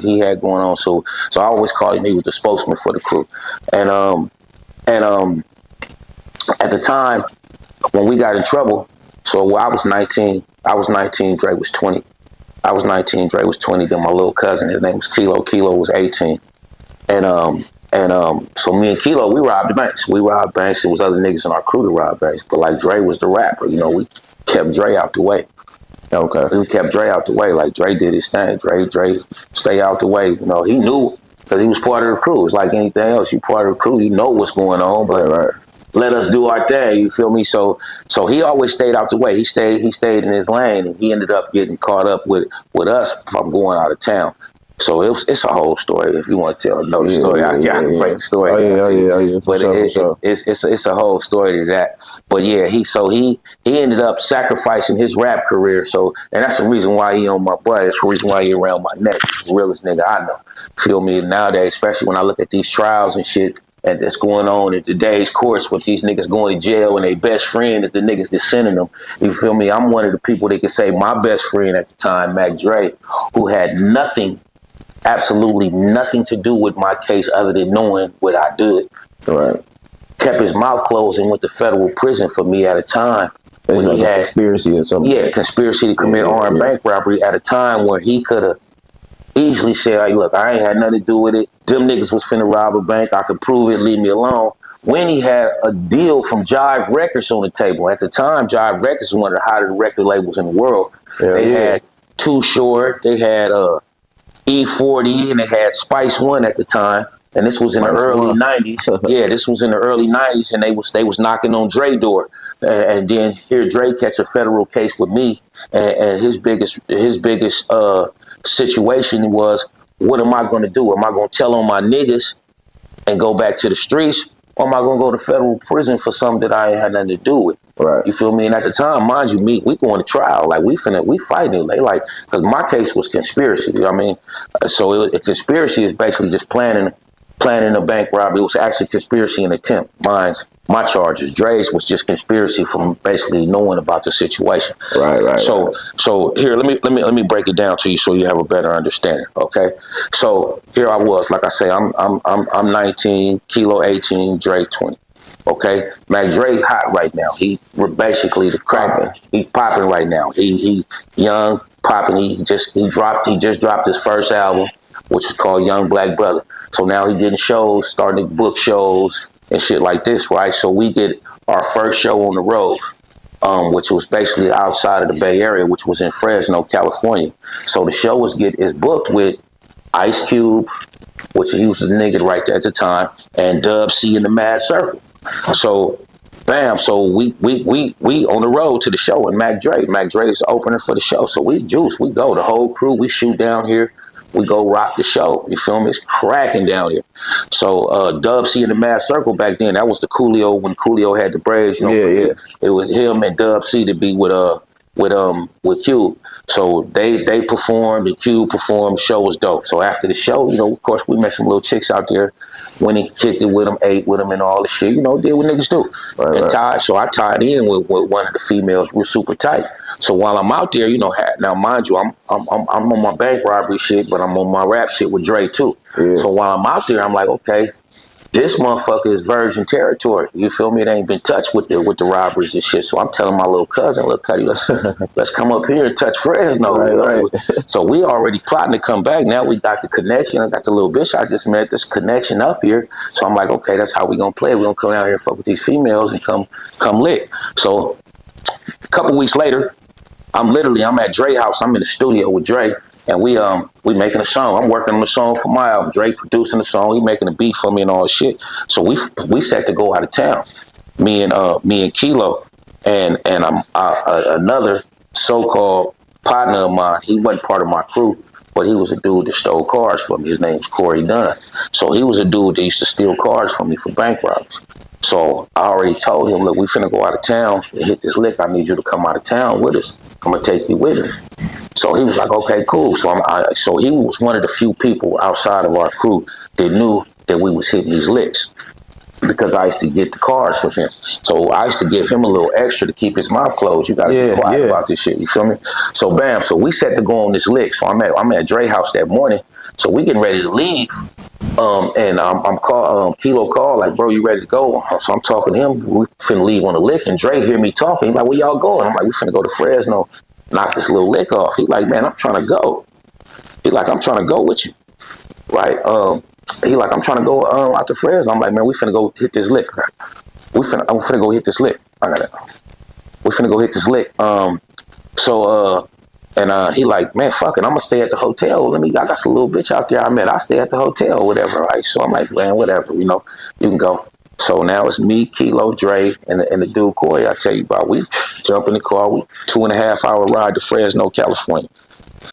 he had going on. So I always called him. He was the spokesman for the crew. And at the time when we got in trouble, so I was 19. Dre was 20. I was 19. Dre was 20. Then my little cousin, his name was Kilo. Kilo was 18. So me and Kilo, we robbed the banks. There was other niggas in our crew to rob banks, but like Dre was the rapper. We kept Dre out the way. Okay. We kept Dre out the way. Like Dre did his thing. Dre stay out the way. He knew because he was part of the crew. It's like anything else. You part of the crew, you know what's going on, but right. Let us do our thing. You feel me? So he always stayed out the way. He stayed in his lane, and he ended up getting caught up with us from going out of town. So it's a whole story. If you want to know the story, I can break the story. Oh yeah. But it's a whole story to that. But yeah, he ended up sacrificing his rap career. So, and that's the reason why he on my butt. That's the reason why he around my neck. He's the realest nigga I know. Feel me? Nowadays, especially when I look at these trials and shit and that's going on in today's courts with these niggas going to jail and their best friend is the niggas that's sending them. You feel me? I'm one of the people that can say my best friend at the time, Mac Dre, who had absolutely nothing to do with my case other than knowing what I did. Right. Kept his mouth closed and went to federal prison for me at a time when he had conspiracy or something. Yeah, conspiracy to commit armed bank robbery at a time where he could have easily said, "Hey, look, I ain't had nothing to do with it. Them niggas was finna rob a bank. I could prove it. Leave me alone." When he had a deal from Jive Records on the table. At the time, Jive Records was one of the hottest record labels in the world. They had Too Short. They had E40, and they had Spice One at the time. And this was in the early 90s. Yeah, this was in the early 90s, and they was knocking on Dre door. And then here Dre catch a federal case with me, and his biggest situation was, what am I going to do? Am I going to tell on my niggas and go back to the streets, or am I going to go to federal prison for something that I ain't had nothing to do with? Right. You feel me? And at the time, mind you, we going to trial. Like we fighting. They like, because my case was conspiracy. You know what I mean? So conspiracy is basically just planning a bank robbery. It was actually conspiracy and attempt. My charges. Dre's was just conspiracy from basically knowing about the situation. Right. So here, let me break it down to you so you have a better understanding. Okay. So here I was, like I say, I'm 19, Kilo 18, Dre 20. Okay, Mac Dre hot right now. He basically the cracker. He popping right now. He young popping. He just dropped his first album, which is called Young Black Brother. So now he getting shows, starting to book shows and shit like this, right? So we get our first show on the road, which was basically outside of the Bay Area, which was in Fresno, California. So the show is booked with Ice Cube, which he was the nigga right there at the time, and Dub C in the Mad Circle. So bam, so we on the road to the show, and Mac Dre is the opener for the show. So we go, the whole crew, we shoot down here. We go rock the show. You feel me? It's cracking down here. So Dub C in the Mad Circle back then, that was the Coolio, when Coolio had the braids. Yeah. It was him and Dub C to be with Cube. So they performed, and Cube performed. Show was dope. So after the show, of course, we met some little chicks out there. When he kicked it with them, ate with them, and all the shit, did what niggas do. Right. So I tied in with one of the females. We're super tight. So while I'm out there, now mind you, I'm on my bank robbery shit, but I'm on my rap shit with Dre too. Yeah. So while I'm out there, I'm like, okay, this motherfucker is virgin territory. You feel me? It ain't been touched with the robberies and shit. So I'm telling my little cousin, look, Cuddy, let's come up here and touch Fresno. Right. So we already plotting to come back. Now we got the connection. I got the little bitch I just met, this connection up here. So I'm like, okay, that's how we gonna play. We gonna come out here and fuck with these females and come lit. So a couple weeks later, I'm at Dre house. I'm in the studio with Dre. And we making a song. I'm working on the song for my album. Dre producing the song. He making a beat for me and all this shit. So we set to go out of town. Me and Kilo and another so-called partner of mine. He wasn't part of my crew, but he was a dude that stole cars from me. His name's Corey Dunn. So he was a dude that used to steal cars from me for bank robberies. So I already told him, look, we finna go out of town and hit this lick. I need you to come out of town with us. I'm gonna take you with me. So he was like, okay, cool. So he was one of the few people outside of our crew that knew that we was hitting these licks, because I used to get the cars from him. So I used to give him a little extra to keep his mouth closed. You gotta be quiet about this shit. You feel me? So bam. So we set to go on this lick. So I'm at Dre house that morning. So we getting ready to leave. And I'm call Kilo call like, bro, you ready to go? So I'm talking to him. We finna leave on the lick, and Dre hear me talking. He like, where y'all going? I'm like, we finna go to Fresno, knock this little lick off. He like, man, I'm trying to go. He like, I'm trying to go with you, right? He like, I'm trying to go out to Fresno. I'm like, man, we finna go hit this lick. I'm finna go hit this lick. I got it. We finna go hit this lick. He like, man, fuck it, I'm gonna stay at the hotel. I got some little bitch out there I met. I stay at the hotel, whatever, right? So I'm like, man, whatever, you can go. So now it's me, Kilo, Dre, and the dude Corey I tell you about. We jump in the car, we 2.5 hour ride to Fresno, California.